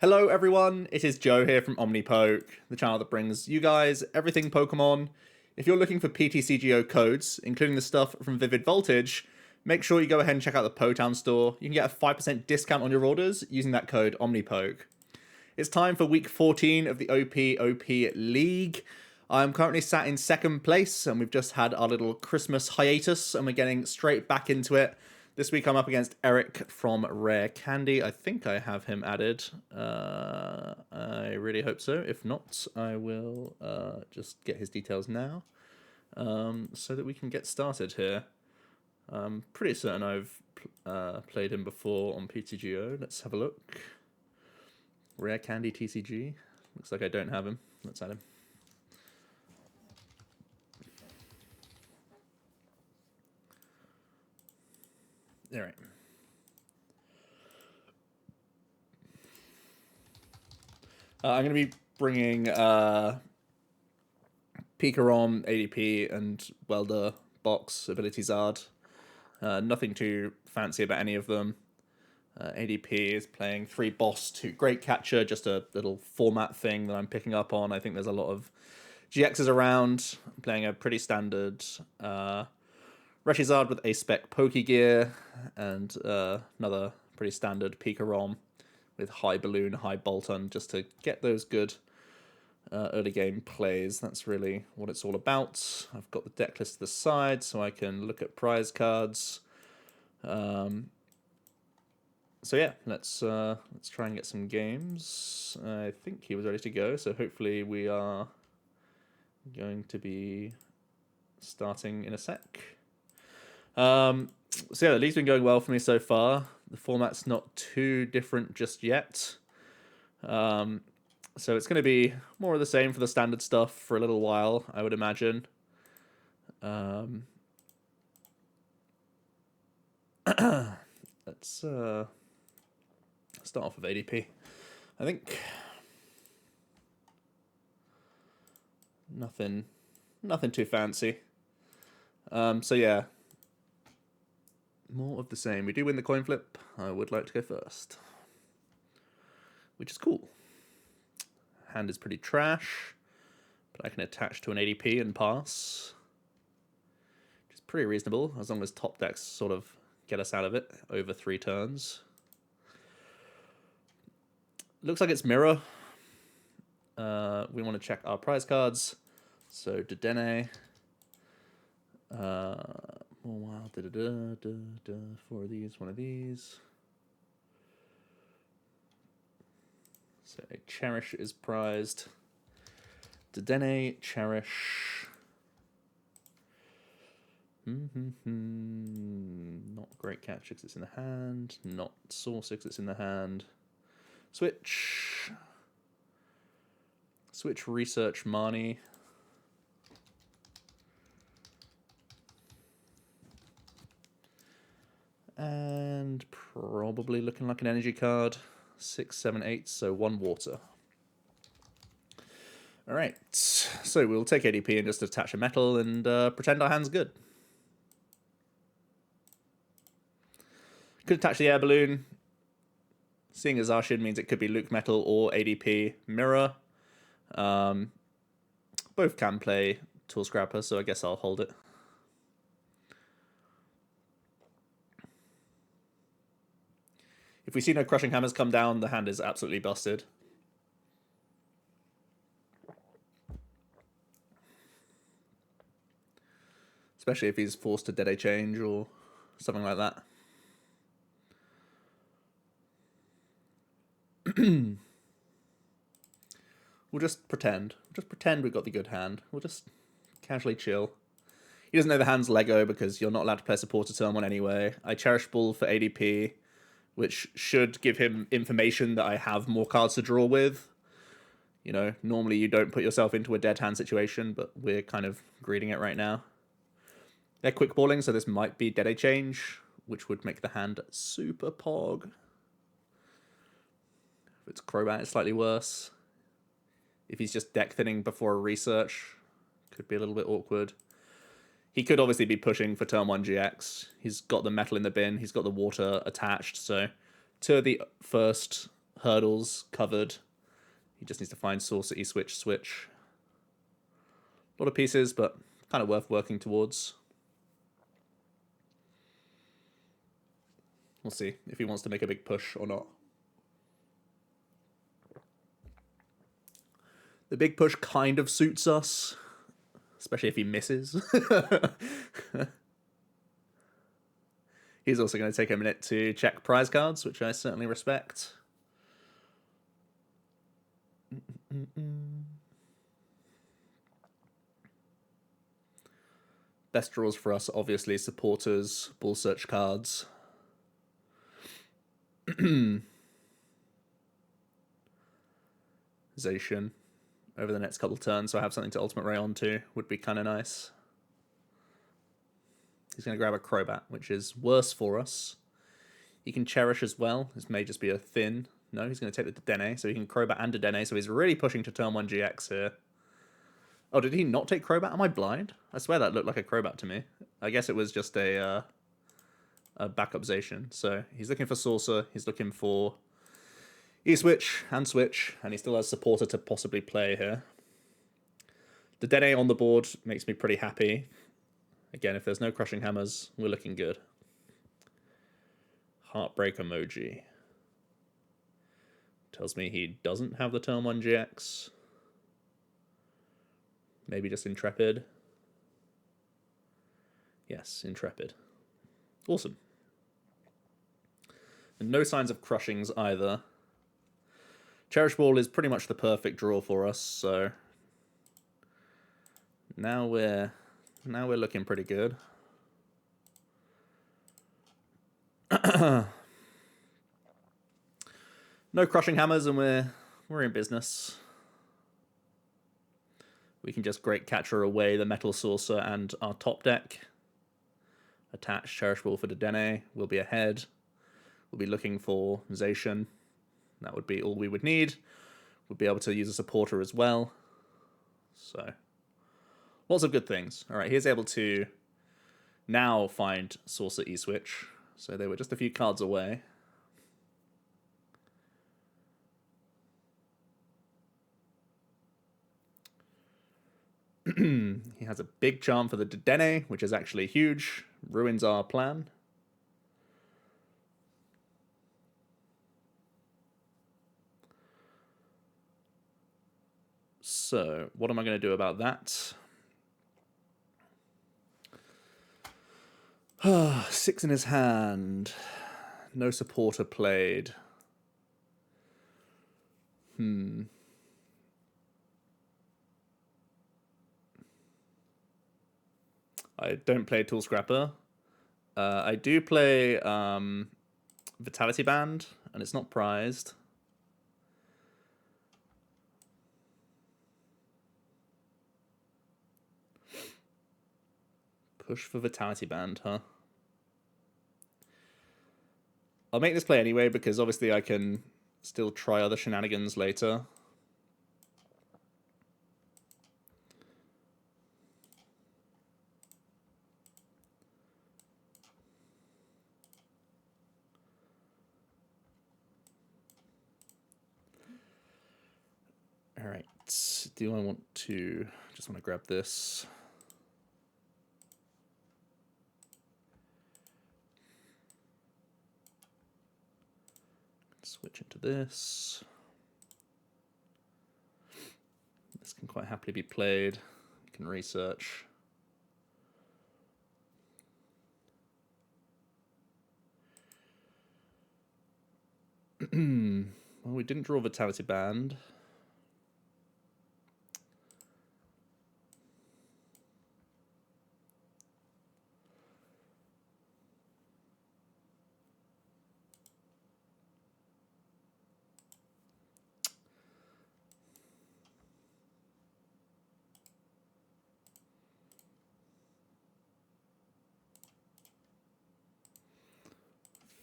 Hello everyone, it is Joe here from Omnipoke, the channel that brings you guys everything Pokemon. If you're looking for PTCGO codes, including the stuff from Vivid Voltage, make sure you go ahead and check out the Potown store. You can get a 5% discount on your orders using that code Omnipoke. It's time for week 14 of the OPOP League. I'm currently sat in second place, and we've just had our little Christmas hiatus, and we're getting straight back into it. This week I'm up against Eric from Rare Candy. I think I have him added. I really hope so. If not, I will just get his details now so that we can get started here. I'm pretty certain I've played him before on PTGO. Let's have a look. Rare Candy TCG. Looks like I don't have him. Let's add him. All right. I'm going to be bringing Pikarom, ADP, and Welder box ability Zard. Nothing too fancy about any of them. ADP is playing 3 boss, 2 Great Catcher, just a little format thing that I'm picking up on. I think there's a lot of GXs around. I'm playing a pretty standard Reshizard with A-Spec Pokegear, and another pretty standard Pikarom with high Balloon, high Bolton, just to get those good early game plays. That's really what it's all about. I've got the deck list to the side so I can look at prize cards. So yeah, let's try and get some games. I think he was ready to go, so hopefully we are going to be starting in a sec. So yeah, the league's been going well for me so far. The format's not too different just yet. So it's going to be more of the same for the standard stuff for a little while, I would imagine. Let's start off with ADP. I think nothing too fancy. So yeah, more of the same. We do win the coin flip. I would like to go first, which is cool. Hand is pretty trash, but I can attach to an ADP and pass, which is pretty reasonable as long as top decks sort of get us out of it over 3 turns. Looks like it's Mirror. We want to check our prize cards. So Dedenne. More wild. 4 of these, 1 of these. So a Cherish is prized. Dedenne, Cherish. Not Great Catch because it's in the hand. Not Source because it's in the hand. Switch. Switch Research Marnie. And probably looking like an energy card. 6, 7, 8, so 1 water. Alright, so we'll take ADP and just attach a metal and pretend our hand's good. Could attach the air balloon. Seeing as Zarshin means it could be Luke Metal or ADP Mirror. Both can play Tool Scrapper, so I guess I'll hold it. If we see no Crushing Hammers come down, the hand is absolutely busted. Especially if he's forced to Dead Change or something like that. We'll just pretend. We've got the good hand. We'll just casually chill. He doesn't know the hand's Lego because you're not allowed to play a supporter turn 1 anyway. I Cherish Ball for ADP, which should give him information that I have more cards to draw with. You know, normally you don't put yourself into a dead hand situation, but we're kind of greeting it right now. They're quick balling, so this might be Dead Change, which would make the hand super pog. If it's Crobat, it's slightly worse. If he's just deck thinning before a research, could be a little bit awkward. He could obviously be pushing for turn 1 GX. He's got the metal in the bin. He's got the water attached. So to the first hurdles covered. He just needs to find Sorcerer, E-Switch, Switch. A lot of pieces, but kind of worth working towards. We'll see if he wants to make a big push or not. The big push kind of suits us, especially if he misses. He's also going to take a minute to check prize cards, which I certainly respect. Best draws for us, obviously, supporters, ball search cards. Zation over the next couple of turns, so I have something to Ultimate Ray onto, would be kind of nice. He's going to grab a Crobat, which is worse for us. He can Cherish as well. This may just be a thin. No, he's going to take the Dedenne, so he can Crobat and Dedenne, so he's really pushing to turn 1 GX here. Oh, did he not take Crobat? Am I blind? I swear that looked like a Crobat to me. I guess it was just a backup Zation. So he's looking for Saucer, he's looking for E-Switch and Switch, and he still has Supporter to possibly play here. The Dedenne on the board makes me pretty happy. Again, if there's no Crushing Hammers, we're looking good. Heartbreak emoji. Tells me he doesn't have the turn 1 GX. Maybe just Intrepid. Yes, Intrepid. Awesome. And no signs of Crushings either. Cherish Ball is pretty much the perfect draw for us, so now we're looking pretty good. No Crushing Hammers, and we're in business. We can just Great Catcher away the Metal Saucer and our top deck. Attach Cherish Ball for Dedenne. We'll be ahead. We'll be looking for Zation. That would be all we would need. We'll be able to use a Supporter as well. So, lots of good things. All right, he's able to now find Saucer E-Switch. So they were just a few cards away. He has a big charm for the Dedenne, which is actually huge. Ruins our plan. So, what am I going to do about that? 6 in his hand. No Supporter played. I don't play Tool Scrapper. I do play Vitality Band, and it's not prized. Push for Vitality Band, huh? I'll make this play anyway, because obviously I can still try other shenanigans later. Alright, do I want to... just want to grab this. Switch into this. This can quite happily be played. You can research. Well, we didn't draw Vitality Band.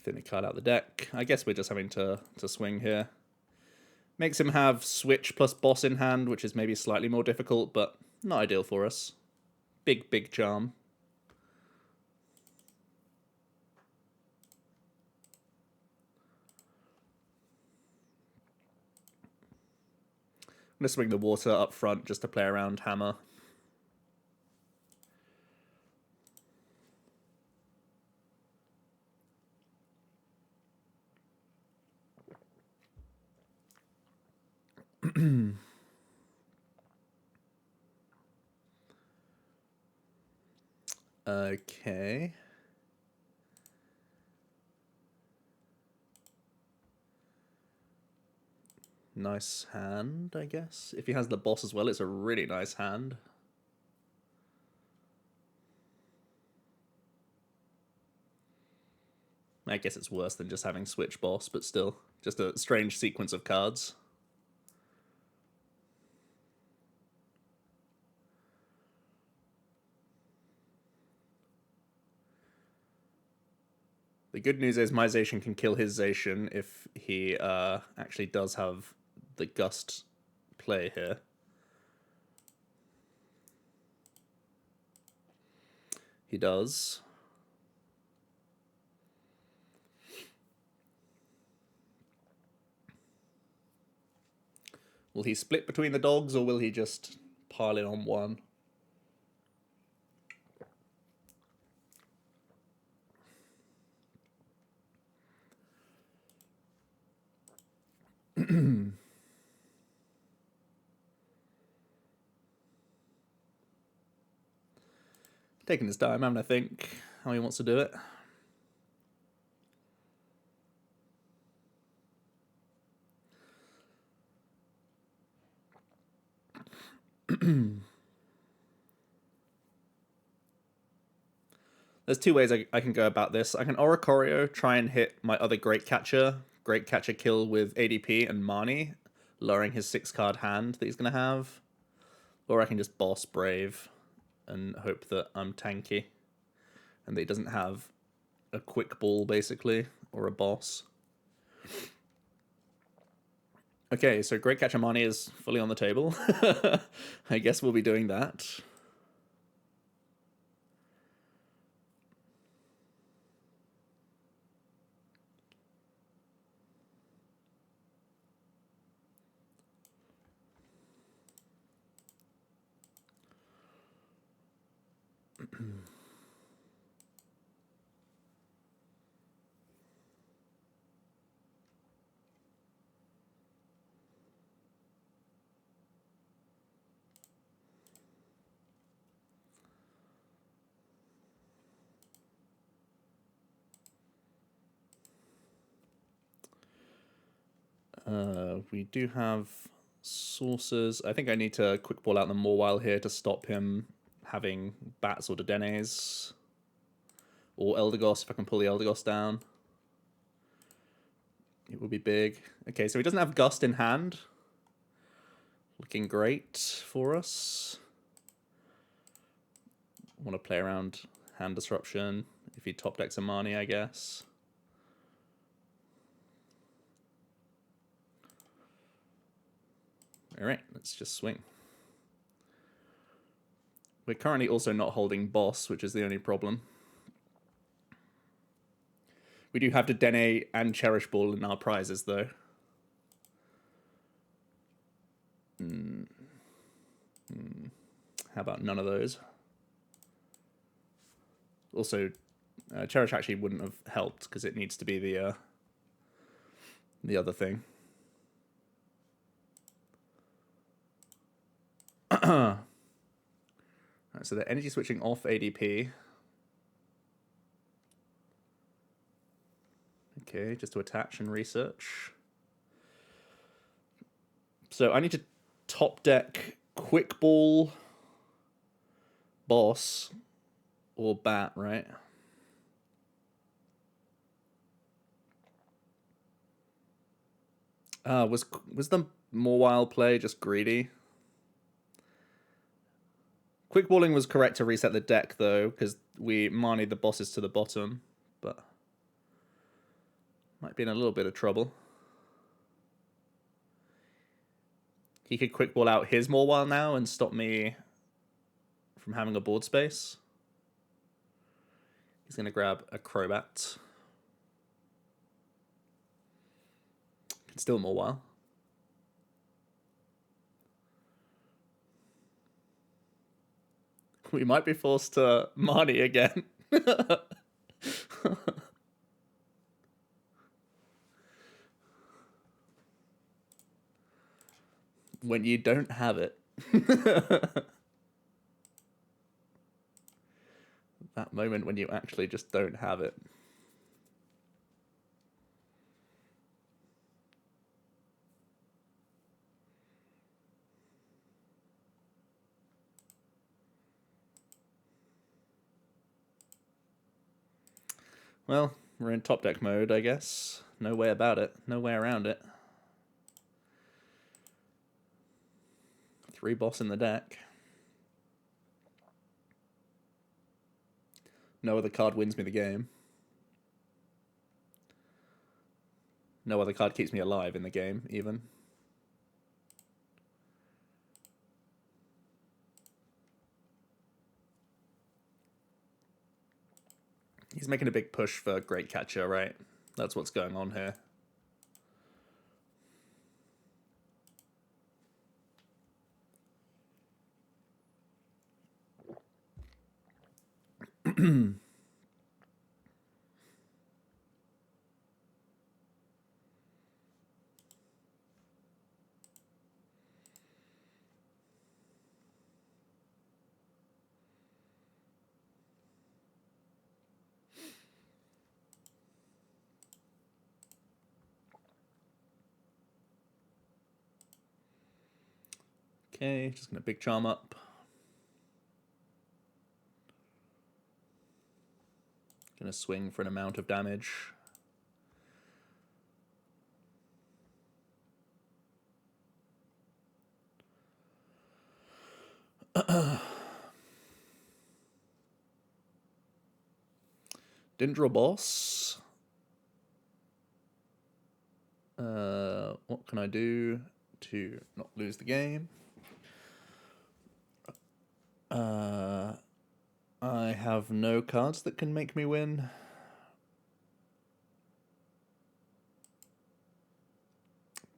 Thin a card out the deck. I guess we're just having to swing here. Makes him have Switch plus Boss in hand, which is maybe slightly more difficult, but not ideal for us. Big charm. going to swing the water up front just to play around hammer. Okay. Nice hand, I guess. If he has the boss as well, it's a really nice hand. I guess it's worse than just having switch boss, but still, just a strange sequence of cards. The good news is my Zacian can kill his Zacian if he actually does have the Gust play here. He does. Will he split between the dogs, or will he just pile in on one? Taking his time, having to think how he wants to do it. There's two ways I can go about this. I can Oricorio, try and hit my other Great Catcher kill with ADP and Marnie, lowering his 6-card hand that he's going to have. Or I can just boss Brave and hope that I'm tanky and that he doesn't have a quick ball, basically, or a boss. Okay, so Great Catcher Marnie is fully on the table. I guess we'll be doing that. We do have sources. I think I need to quick ball out the Mawile here to stop him having bats or Dedenes. Or Eldegoss, if I can pull the Eldegoss down. It will be big. Okay, so he doesn't have Gust in hand. Looking great for us. Want to play around hand disruption. If he top decks a Marnie, I guess. Alright, let's just swing. We're currently also not holding boss, which is the only problem. We do have the Dene and Cherish Ball in our prizes, though. How about none of those? Also, Cherish actually wouldn't have helped, because it needs to be the other thing. Right, so they're energy switching off ADP. Okay, just to attach and research. So I need to top deck Quick Ball, Boss, or Bat, right? Was the Mawile play just greedy? Quick balling was correct to reset the deck, though, because we Marnied the bosses to the bottom, but might be in a little bit of trouble. He could quick ball out his Mawile now and stop me from having a board space. He's going to grab a Crobat. Can still Mawile. We might be forced to Marnie again. When you don't have it. That moment when you actually just don't have it. Well, we're in top deck mode, I guess. No way about it. No way around it. 3 boss in the deck. No other card wins me the game. No other card keeps me alive in the game, even. He's making a big push for Great Catcher, right? That's what's going on here. Okay, just gonna big charm up. Gonna swing for an amount of damage. Didn't draw boss. What can I do to not lose the game? I have no cards that can make me win.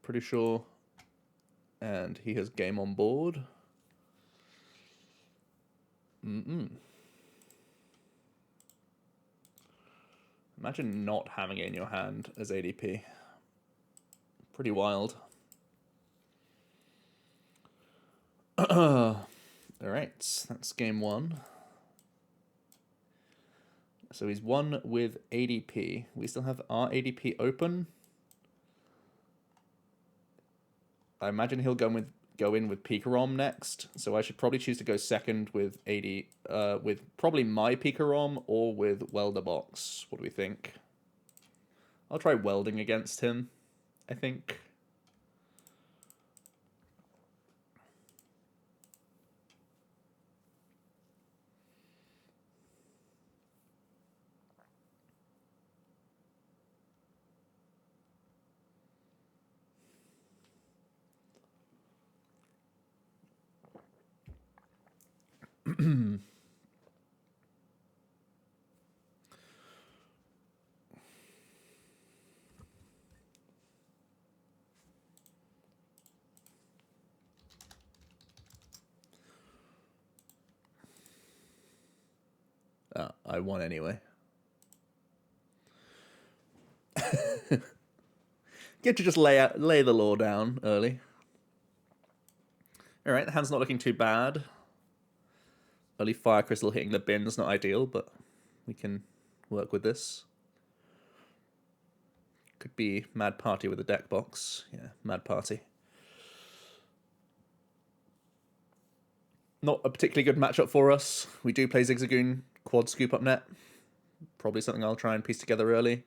Pretty sure. And he has game on board. Imagine not having it in your hand as ADP. Pretty wild. Alright, that's game 1. So he's won with ADP. We still have our ADP open. I imagine he'll go in with Pikarom next, so I should probably choose to go second with with probably my Pikarom or with Welder Box. What do we think? I'll try welding against him, I think. I won anyway. Get to just lay the law down early. Alright, the hand's not looking too bad. Early Fire Crystal hitting the bin's not ideal, but we can work with this. Could be Mad Party with a deck box. Yeah, Mad Party. Not a particularly good matchup for us. We do play Zigzagoon Quad Scoop Up Net. Probably something I'll try and piece together early.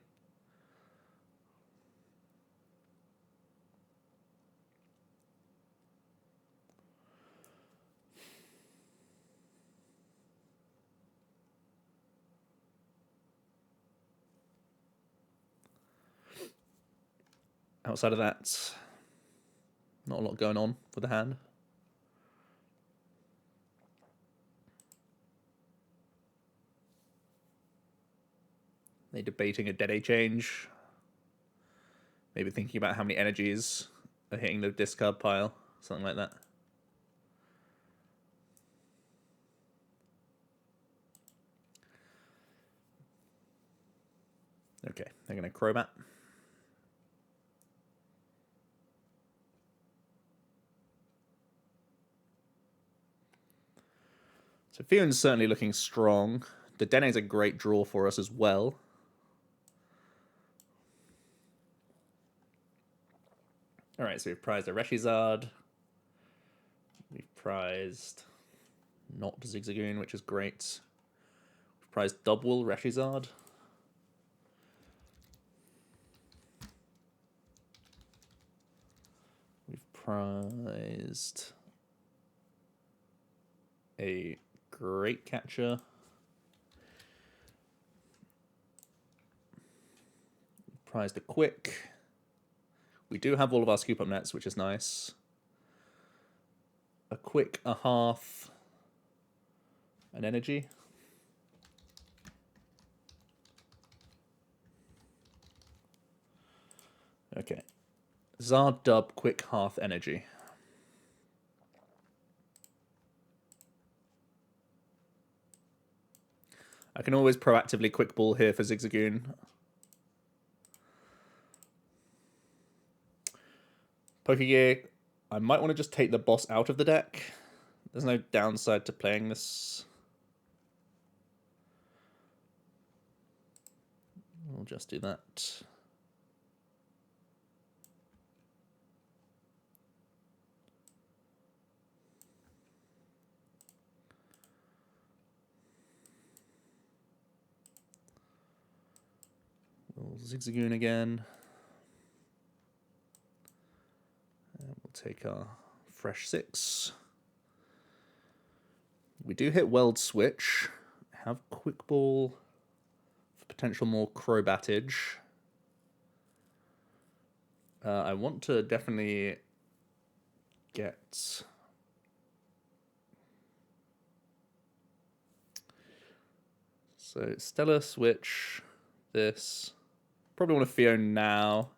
Outside of that, not a lot going on with the hand. They debating a Dead change. Maybe thinking about how many energies are hitting the discard pile. Something like that. They're going to Crobat. So Fion's certainly looking strong. The Dene's a great draw for us as well. Alright, so we've prized a Reshizard. We've prized not Zigzagoon, which is great. We've prized Dubwool Reshizard. We've prized a Great Catcher. We've prized a Quick. We do have all of our Scoop Up Nets, which is nice. A Quick, a Hearth, an Energy. Okay. Zard, Dub, Quick, Hearth, Energy. I can always proactively Quick Ball here for Zigzagoon. Pokegear, I might want to just take the boss out of the deck. There's no downside to playing this. We'll just do that. We'll Zigzagoon again. Take our fresh 6. We do hit Weld Switch. Have Quick Ball for potential more Crobatage. I want to definitely get... So Stellar Switch, this. Probably want to Fion now.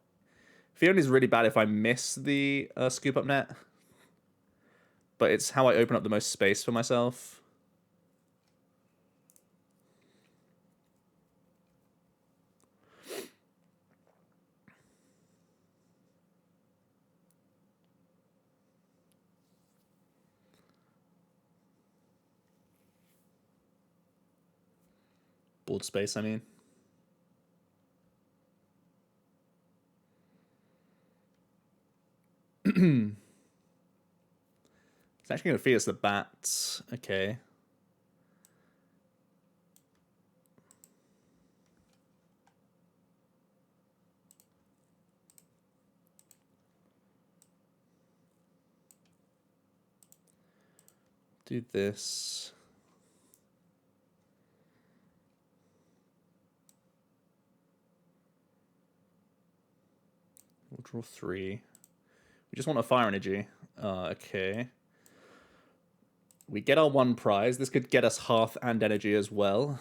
Fion is really bad if I miss the Scoop Up Net. But it's how I open up the most space for myself. Board space, I mean. It's actually going to feed us the bats. Okay. Do this. We'll draw 3. We just want a Fire Energy. Okay. We get our 1 prize. This could get us Hearth and Energy as well.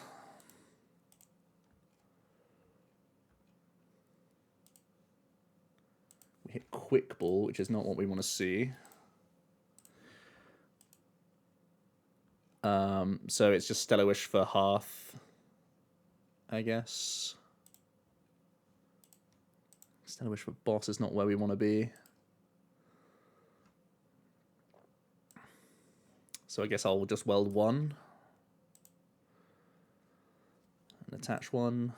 We hit Quick Ball, which is not what we want to see. So it's just Stellar Wish for Hearth, I guess. Stellar Wish for Boss is not where we want to be. So I guess I'll just Weld 1. And attach 1.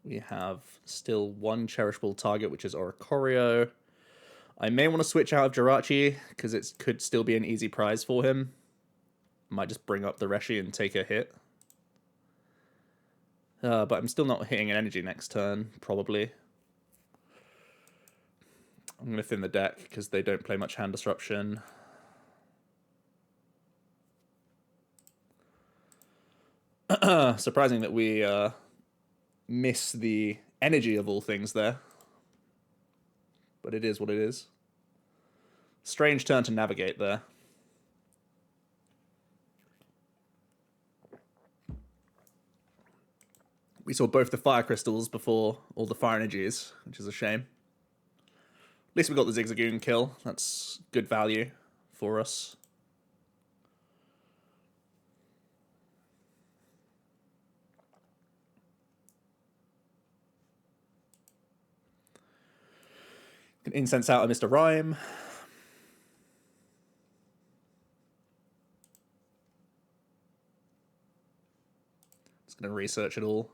We have still 1 cherishable target, which is Oricorio. I may want to switch out of Jirachi, because it could still be an easy prize for him. Might just bring up the Reshi and take a hit. But I'm still not hitting an energy next turn, probably. I'm going to thin the deck, because they don't play much hand disruption. Surprising that we miss the energy of all things there. But it is what it is. Strange turn to navigate there. We saw both the fire crystals before all the fire energies, which is a shame. At least we got the Zigzagoon kill. That's good value for us. Can incense out a Mr. Rhyme. Just going to research it all.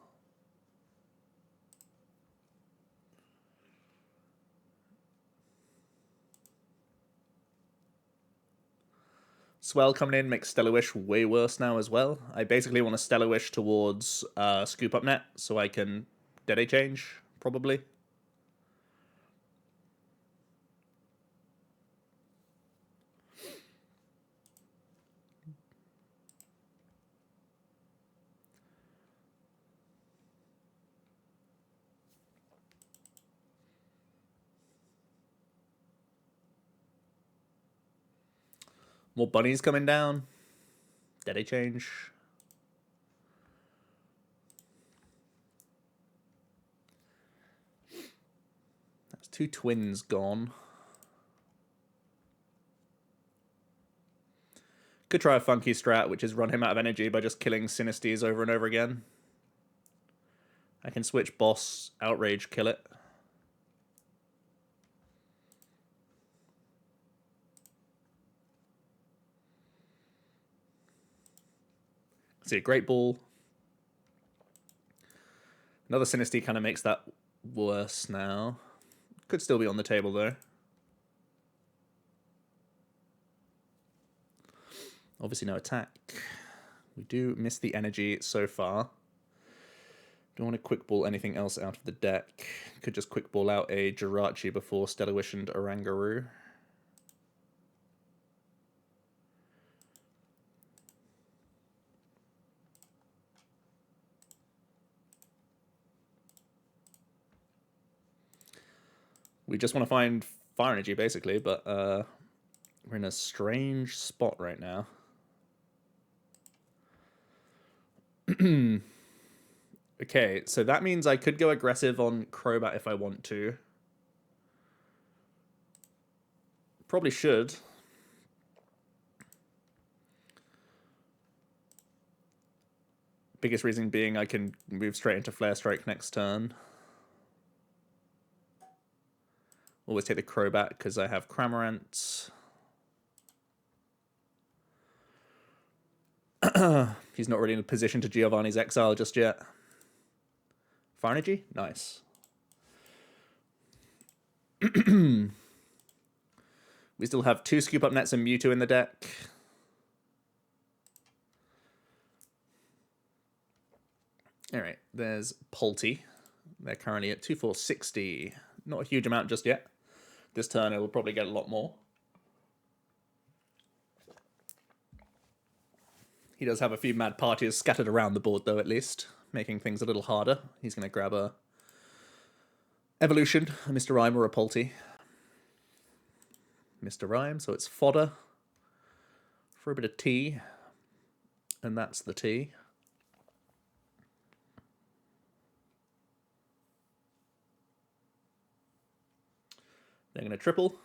Swell coming in makes Stellar Wish way worse now as well. I basically want to Stellar Wish towards Scoop Up Net so I can Dead change, probably. More bunnies coming down. Dead change. That's 2 twins gone. Could try a funky strat, which is run him out of energy by just killing Sinistes over and over again. I can switch boss, outrage, kill it. See a Great Ball. Another Sinisty kind of makes that worse now. Could still be on the table though. Obviously no attack. We do miss the energy so far. Don't want to quick ball anything else out of the deck. Could just quick ball out a Jirachi before Stellar Wish and Oranguru. We just want to find fire energy, basically, but we're in a strange spot right now. Okay, so that means I could go aggressive on Crobat if I want to. Probably should. Biggest reason being I can move straight into Flare Strike next turn. Always take the Crobat because I have Cramorant. He's not really in a position to Giovanni's Exile just yet. Fire Energy? Nice. We still have 2 Scoop Up Nets and Mewtwo in the deck. Alright, there's Polty. They're currently at 2,460. Not a huge amount just yet. This turn it will probably get a lot more. He does have a few mad parties scattered around the board though, at least, making things a little harder. He's going to grab a Evolution, a Mr. Rhyme or a Polty. Mr. Rhyme, so it's fodder for a bit of tea. And that's the tea. They're going to triple.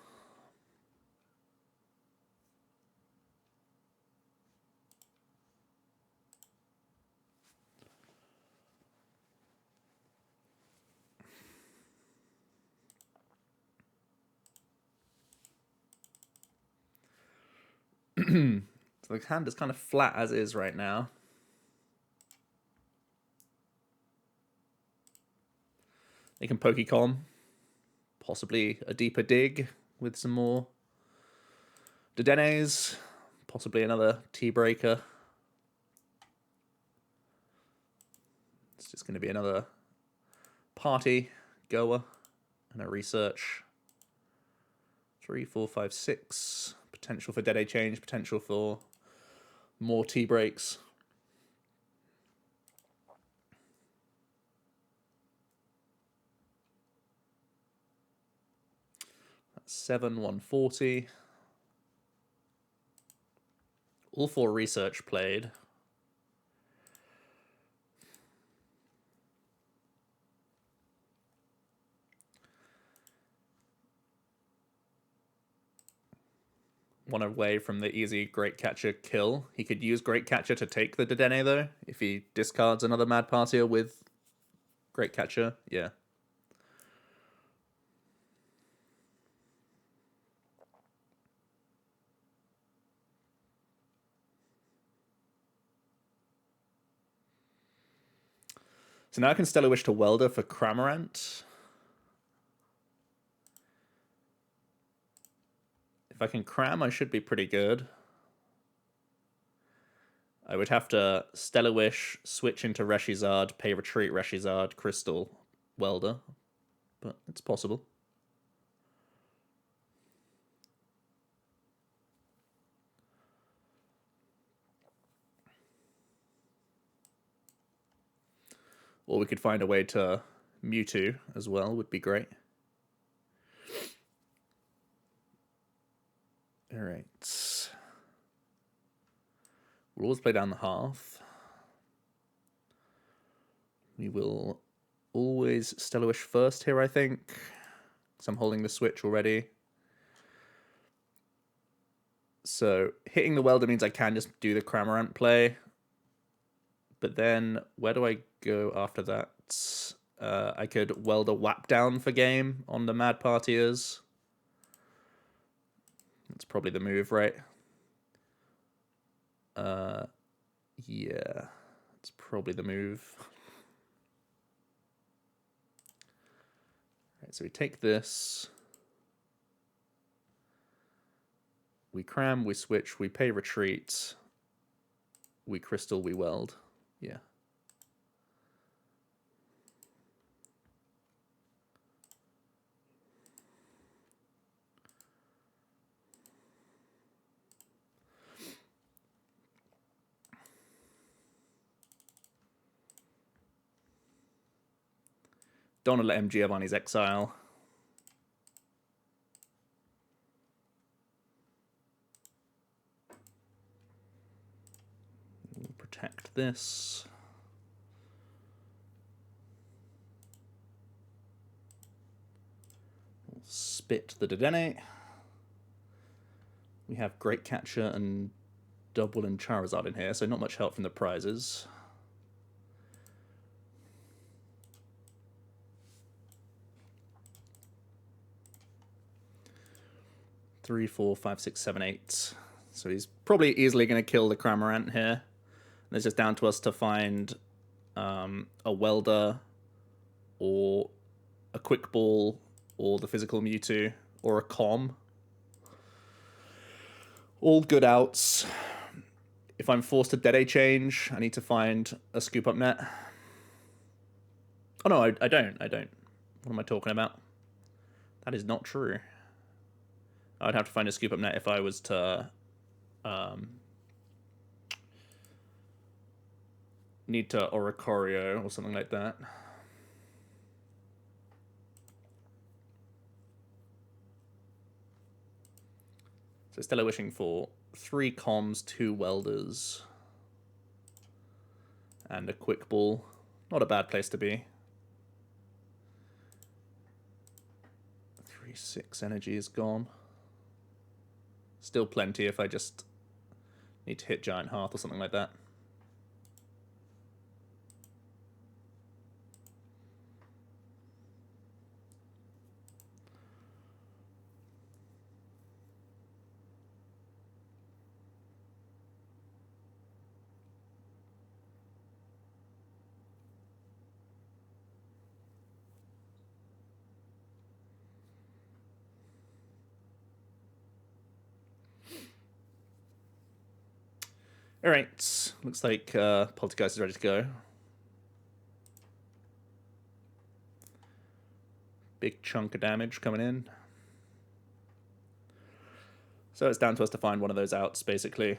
So the hand is kind of flat as is right now. They can Pokecom. Possibly a deeper dig with some more Dedenes. Possibly another T-Breaker. It's just going to be another party, goer, and a research. 3, 4, 5, 6. Potential for Dede change, potential for more T-breaks. That's 7, 140. All 4 research played. One away from the easy Great Catcher kill. He could use Great Catcher to take the Dedenne, though, if he discards another Mad Partier with Great Catcher. Yeah. So now I can Stellar Wish to Welder for Cramorant. If I can cram, I should be pretty good. I would have to Stellar Wish, switch into Reshizard, pay retreat Reshizard, Crystal, Welder. But it's possible. Or we could find a way to Mewtwo as well, would be great. Alright. We'll always play down the Hearth. We will always Stellar Wish first here, I think. Because I'm holding the switch already. So hitting the Welder means I can just do the Cramorant play. But then where do I go after that? I could Welder Whap Down for game on the Mad Partiers. That's probably the move, right? Yeah, it's probably the move. Right, so we take this. We cram, we switch, we pay retreat. We crystal, we weld. Yeah. Don't want to let him Giovanni's exile. We'll protect this. We'll spit the Dedenne. We have Great Catcher and Double and Charizard in here, so not much help from the prizes. Three, 4, 5, 6, 7, 8. So he's probably easily going to kill the Cramorant here. And it's just down to us to find a Welder or a Quick Ball or the physical Mewtwo or a Com. All good outs. If I'm forced to Dede change, I need to find a Scoop Up Net. Oh no, I don't. What am I talking about? That is not true. I'd have to find a Scoop Up Net if I was to need to Oricorio or something like that. So Stellar Wishing for 3 comms, 2 welders, and a Quick Ball. Not a bad place to be. 3, 6 energy is gone. Still plenty if I just need to hit Giant Hearth or something like that. Alright, looks like Poltergeist is ready to go. Big chunk of damage coming in. So it's down to us to find one of those outs, basically.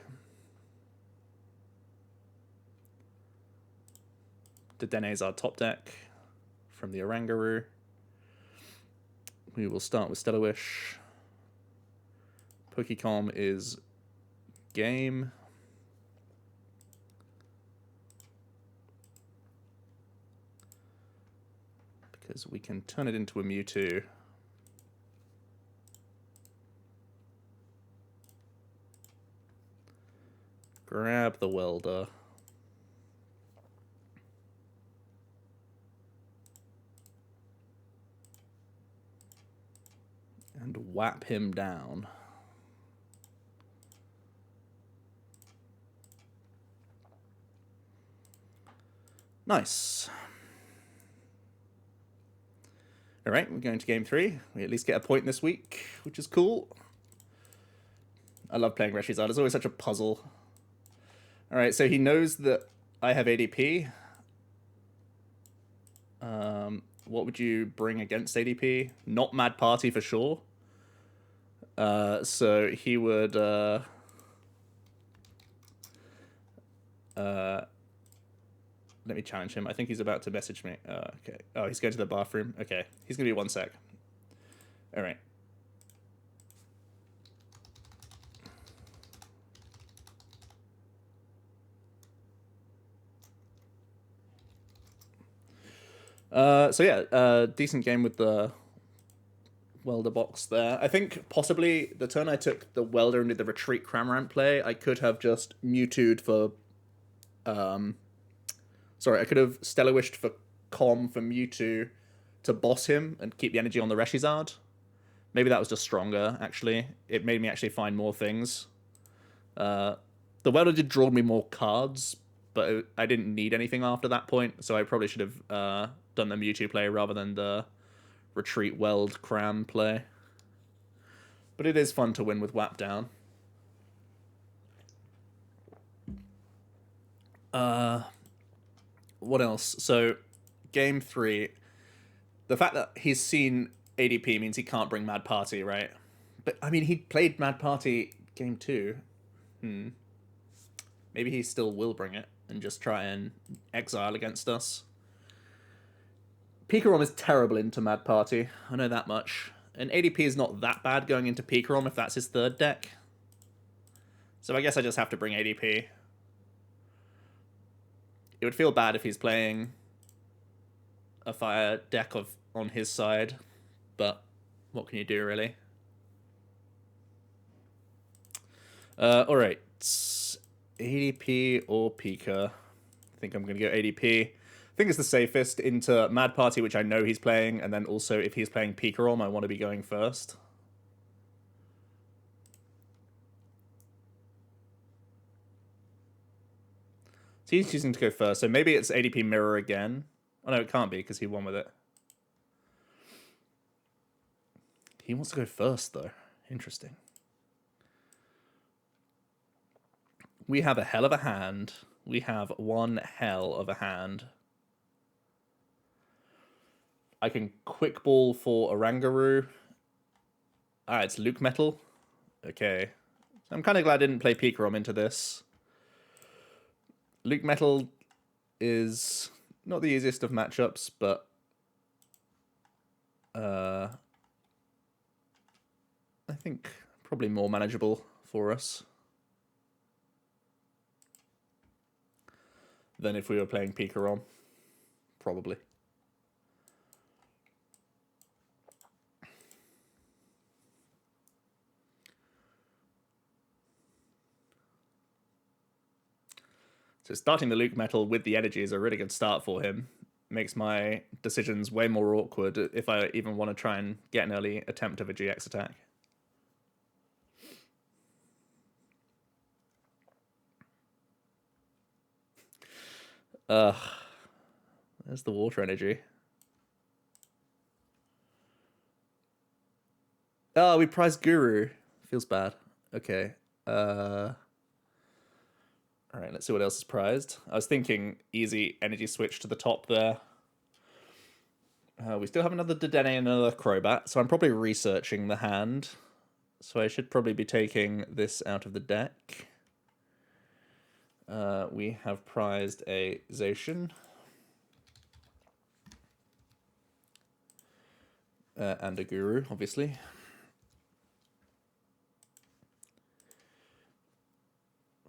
Dedenne is our top deck from the Oranguru. We will start with Stellar Wish. Pokecom is game. Because we can turn it into a Mewtwo. Grab the Welder. And whap him down. Nice. All right, we're going to game 3. We at least get a point this week, which is cool. I love playing Reshizard. It's always such a puzzle. All right, so he knows that I have ADP. What would you bring against ADP? Not Mad Party for sure. So he would... let me challenge him. I think he's about to message me. Okay. Oh, he's going to the bathroom. Okay. He's going to be 1 sec. All right. So yeah, decent game with the welder box there. I think possibly the turn I took the welder and did the retreat Cramorant play, I could have just Mewtwo'd for... Sorry, I could have Stellar Wished for Com for Mewtwo to boss him and keep the energy on the Reshizard. Maybe that was just stronger, actually. It made me actually find more things. The welder did draw me more cards, but I didn't need anything after that point, so I probably should have done the Mewtwo play rather than the retreat weld cram play. But it is fun to win with Whap down. What else? So, game 3. The fact that he's seen ADP means he can't bring Mad Party, right? But, I mean, he played Mad Party game 2. Maybe he still will bring it and just try and exile against us. Pikarom is terrible into Mad Party. I know that much. And ADP is not that bad going into Pikarom if that's his third deck. So I guess I just have to bring ADP. It would feel bad if he's playing a fire deck on his side, but what can you do, really? All right, ADP or Pika. I think I'm going to go ADP. I think it's the safest into Mad Party, which I know he's playing, and then also if he's playing Pikarom, I want to be going first. So he's choosing to go first, so maybe it's ADP Mirror again. Oh no, it can't be, because he won with it. He wants to go first, though. Interesting. We have a hell of a hand. We have one hell of a hand. I can Quick Ball for Oranguru. Ah, it's Luke Metal. Okay. I'm kind of glad I didn't play Pikarom into this. Luke Metal is not the easiest of matchups, but I think probably more manageable for us than if we were playing Pikarom, probably. So starting the Luke Metal with the energy is a really good start for him. Makes my decisions way more awkward if I even want to try and get an early attempt of a GX attack. There's the water energy. Oh, we prized Guru. Feels bad. Okay. Alright, let's see what else is prized. I was thinking easy energy switch to the top there. We still have another Dedenne and another Crobat, so I'm probably researching the hand. So I should probably be taking this out of the deck. We have prized a Zacian. And a Guru, obviously.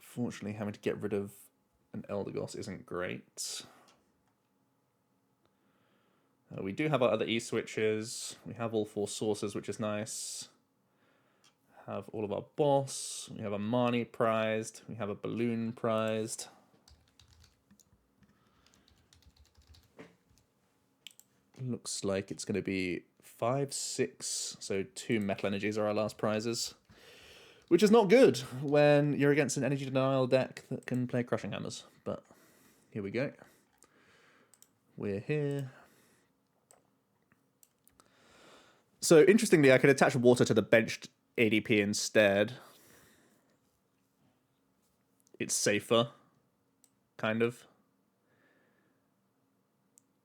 Fortunately, having to get rid of an Eldegoss isn't great. We do have our other E-switches. We have all 4 sources, which is nice. Have all of our boss. We have a Marnie prized. We have a Balloon prized. Looks like it's going to be 5, 6. So 2 Metal Energies are our last prizes. Which is not good when you're against an Energy Denial deck that can play Crushing Hammers. But here we go. We're here. So interestingly, I could attach water to the benched ADP instead. It's safer, kind of.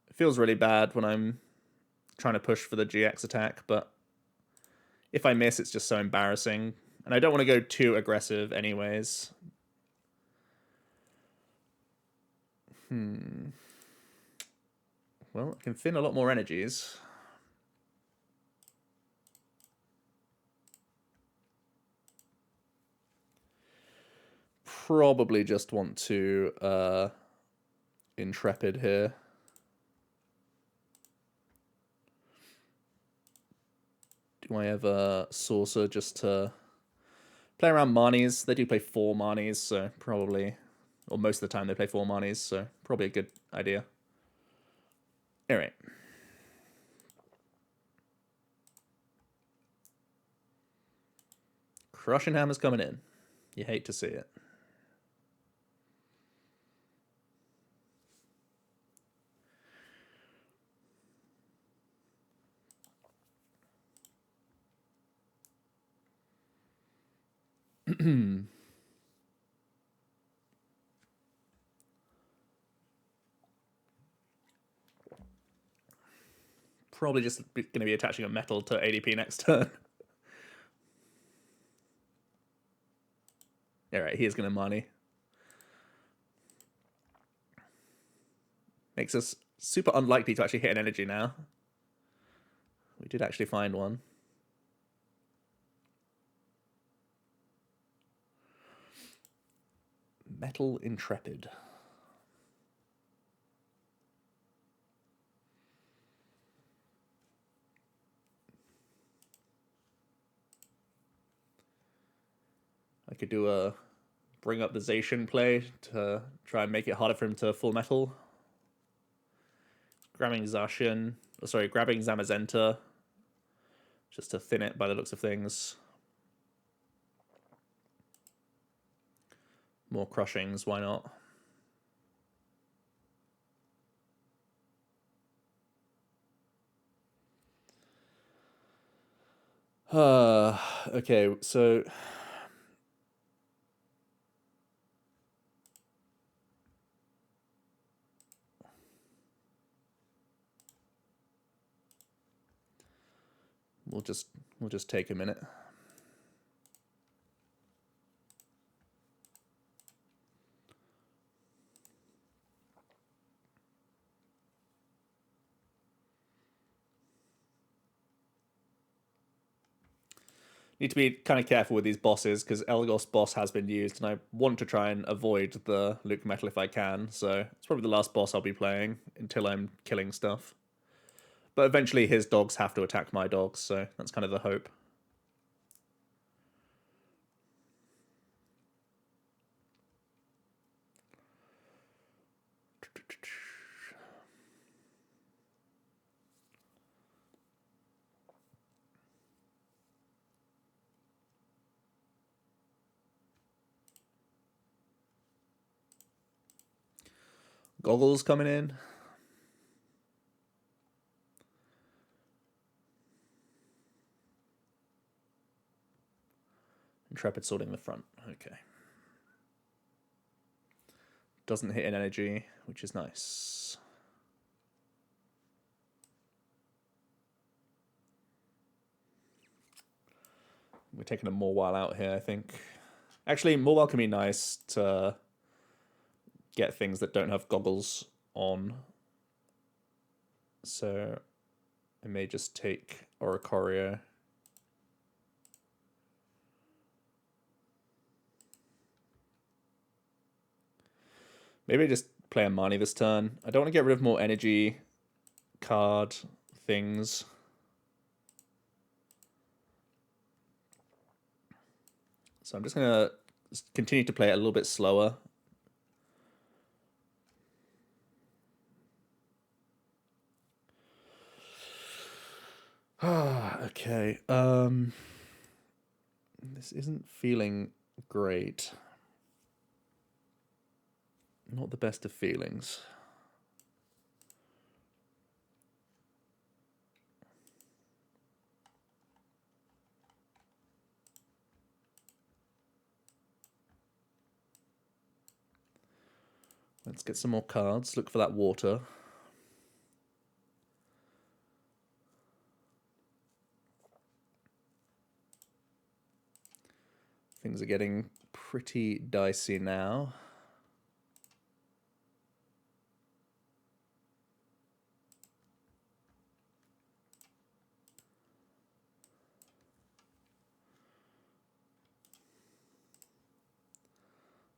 It feels really bad when I'm trying to push for the GX attack, but if I miss, it's just so embarrassing. And I don't want to go too aggressive anyways. Well, I can thin a lot more energies. Probably just want to Intrepid here. Do I have a Saucer just to play around Marnies? They do play 4 Marnies, so probably, or most of the time they play 4 Marnies, so probably a good idea. Alright. Crushing Hammer's coming in. You hate to see it. Probably just going to be attaching a metal to ADP next turn. Alright, he is going to money. Makes us super unlikely to actually hit an energy now. We did actually find one. Metal Intrepid. I could do a bring up the Zacian play to try and make it harder for him to full metal. Grabbing Zacian, grabbing Zamazenta, just to thin it by the looks of things. More crushings, why not? Okay, so we'll just take a minute. Need to be kind of careful with these bosses because Elgos boss has been used, and I want to try and avoid the Luke Metal if I can. So it's probably the last boss I'll be playing until I'm killing stuff. But eventually his dogs have to attack my dogs, so that's kind of the hope. Goggles coming in. Intrepid sorting the front. Okay. Doesn't hit an energy, which is nice. We're taking a Morwile out here, I think. Actually, Morwile can be nice to get things that don't have goggles on. So I may just take Oricorio. Maybe I just play a Marnie this turn. I don't want to get rid of more energy card things. So I'm just going to continue to play it a little bit slower. Okay. This isn't feeling great. Not the best of feelings. Let's get some more cards. Look for that water. Things are getting pretty dicey now.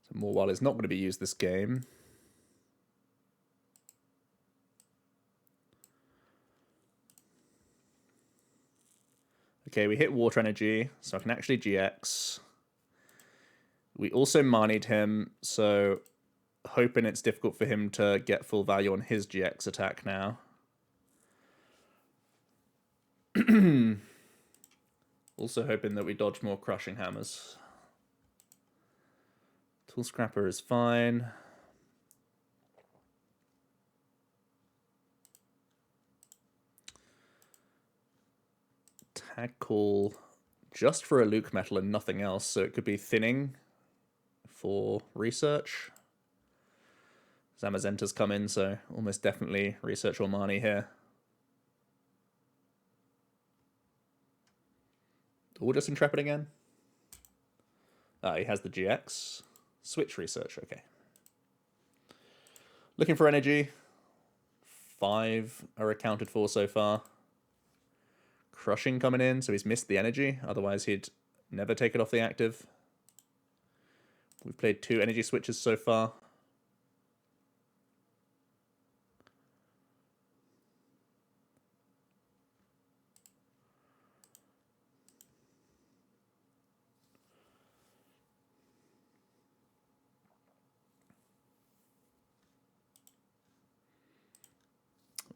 So Morwile is not going to be used this game. Okay, we hit Water Energy, so I can actually GX. We also manied him, so hoping it's difficult for him to get full value on his GX attack now. Also hoping that we dodge more Crushing Hammers. Tool Scrapper is fine. Tag Call just for a Luke Metal and nothing else, so it could be Thinning for research. Zamazenta's come in, so almost definitely research or Mani here. Or just Intrepid again? He has the GX. Switch research, okay. Looking for energy. 5 are accounted for so far. Crushing coming in, so he's missed the energy. Otherwise, he'd never take it off the active. We've played 2 energy switches so far.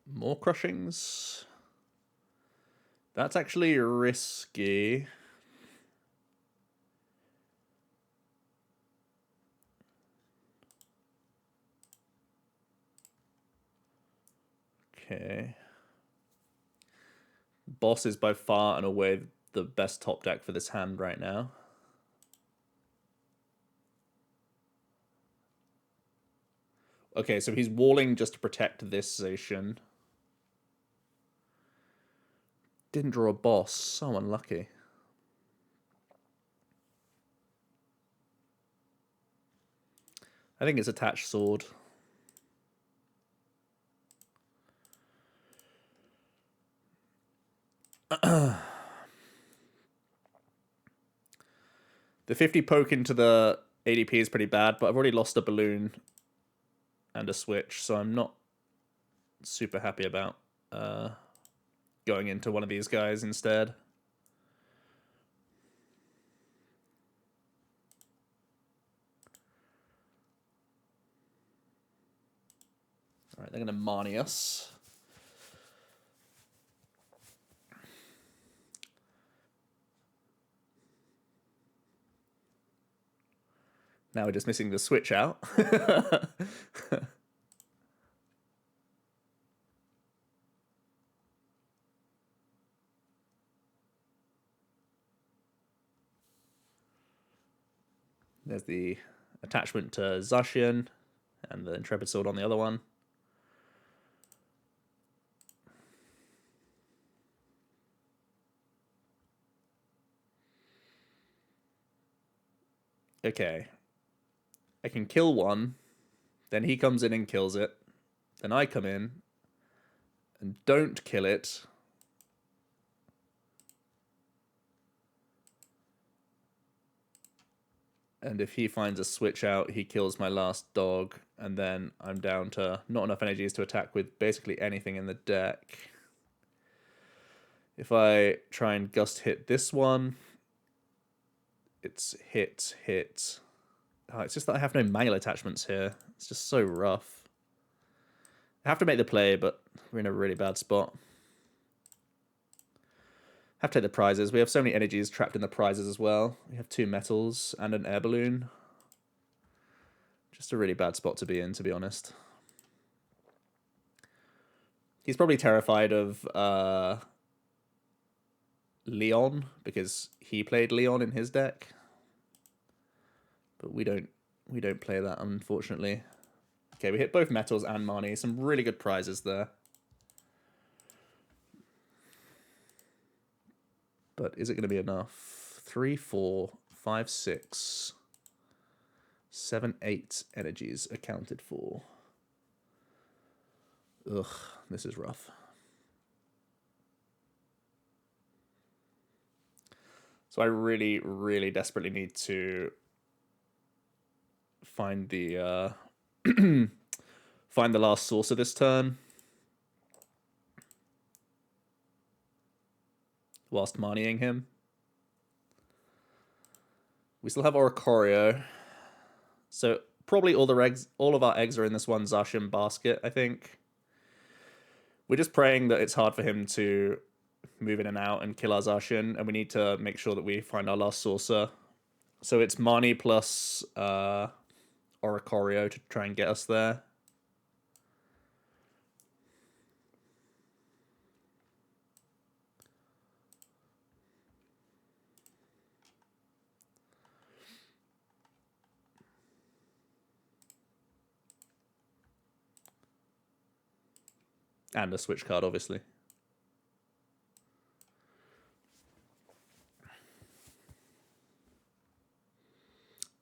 More crushings. That's actually risky. Okay. Boss is by far and away the best top deck for this hand right now. Okay, so he's walling just to protect this Zacian. Didn't draw a boss. So unlucky. I think it's Attached Sword. The 50 poke into the ADP is pretty bad, but I've already lost a balloon and a switch, so I'm not super happy about going into one of these guys instead. All right, they're going to Mani us. Now we're just missing the switch out. There's the attachment to Zacian and the Intrepid Sword on the other one. Okay. I can kill one, then he comes in and kills it, then I come in and don't kill it. And if he finds a switch out, he kills my last dog, and then I'm down to not enough energies to attack with basically anything in the deck. If I try and gust hit this one, it's hit. Oh, it's just that I have no manual attachments here. It's just so rough. I have to make the play, but we're in a really bad spot. Have to take the prizes. We have so many energies trapped in the prizes as well. We have 2 metals and an air balloon. Just a really bad spot to be in, to be honest. He's probably terrified of Leon, because he played Leon in his deck. But we don't play that, unfortunately. Okay, we hit both metals and money. Some really good prizes there. But is it going to be enough? 3, 4, 5, 6, 7, 8 energies accounted for. Ugh, this is rough. So I really, really desperately need to find the find the last saucer this turn, whilst moneying him. We still have Oricorio, so probably all of our eggs are in this one Zacian basket, I think. We're just praying that it's hard for him to move in and out and kill our Zacian, and we need to make sure that we find our last saucer. So it's Mani plus Oricorio to try and get us there. And a switch card, obviously.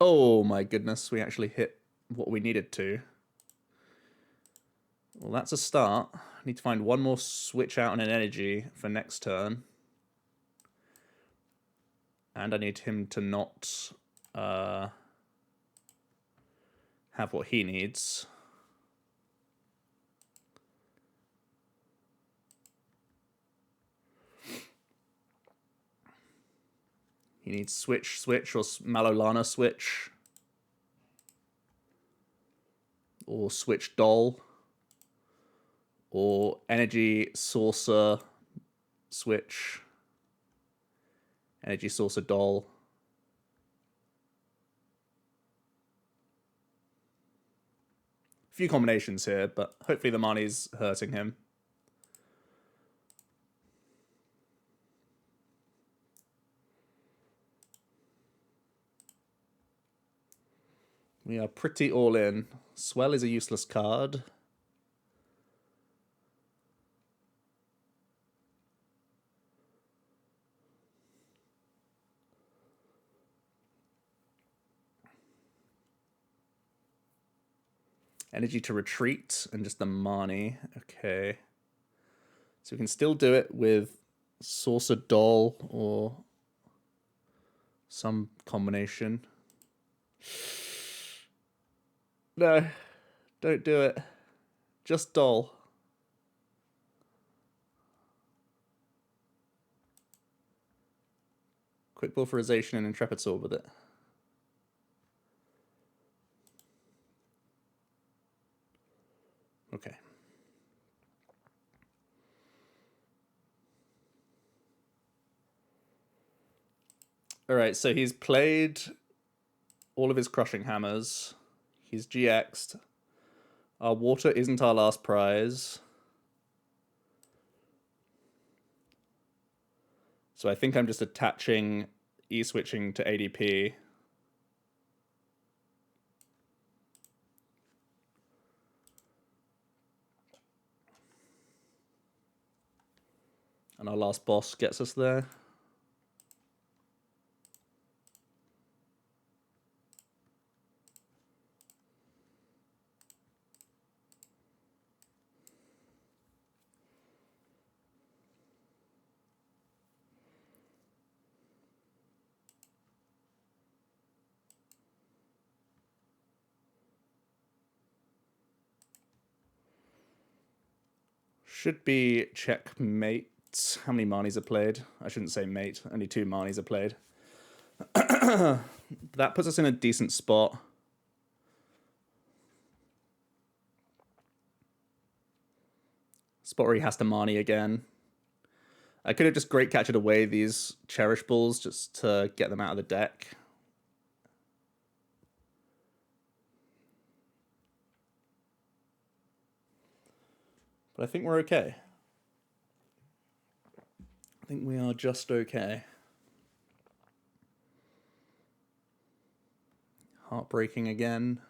Oh my goodness, we actually hit what we needed to. Well, that's a start. I need to find one more switch out and an energy for next turn. And I need him to not have what he needs. He needs switch, switch, or Malolana switch. Or switch doll. Or energy saucer switch. Energy saucer doll. A few combinations here, but hopefully the money's hurting him. We are pretty all in. Swell is a useless card. Energy to retreat and just the Mani. Okay. So we can still do it with Saucer Doll or some combination. No, don't do it. Just Doll. Quick Pulverization and Intrepid Sword with it. Okay. Alright, so he's played all of his Crushing Hammers. He's GX'd. Our water isn't our last prize. So I think I'm just attaching E-switching to ADP. And our last boss gets us there. Should be checkmate. How many Marnies are played? I shouldn't say mate. Only 2 Marnies are played. That puts us in a decent spot. Spot where he has to Marnie again. I could have just great catched away these Cherish Balls just to get them out of the deck. But I think we're okay. I think we are just okay. Heartbreaking again.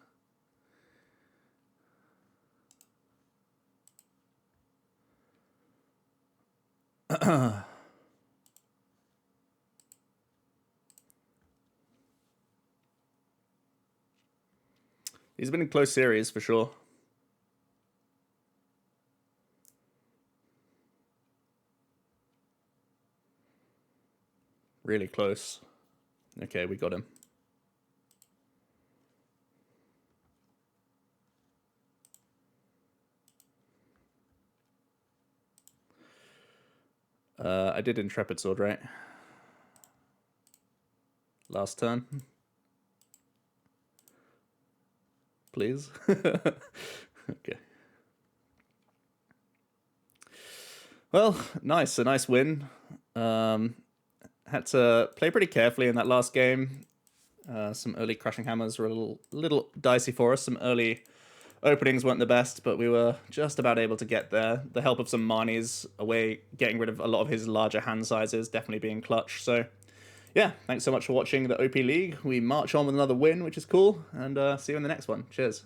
He's been in close series for sure. Really close. Okay, we got him. I did Intrepid Sword, right? Last turn. Please. Okay. Well, nice. A nice win. Had to play pretty carefully in that last game. Some early Crashing Hammers were a little dicey for us. Some early openings weren't the best, but we were just about able to get there. The help of some Marnies away, getting rid of a lot of his larger hand sizes, definitely being clutch. So, yeah, thanks so much for watching the OP League. We march on with another win, which is cool, and see you in the next one. Cheers.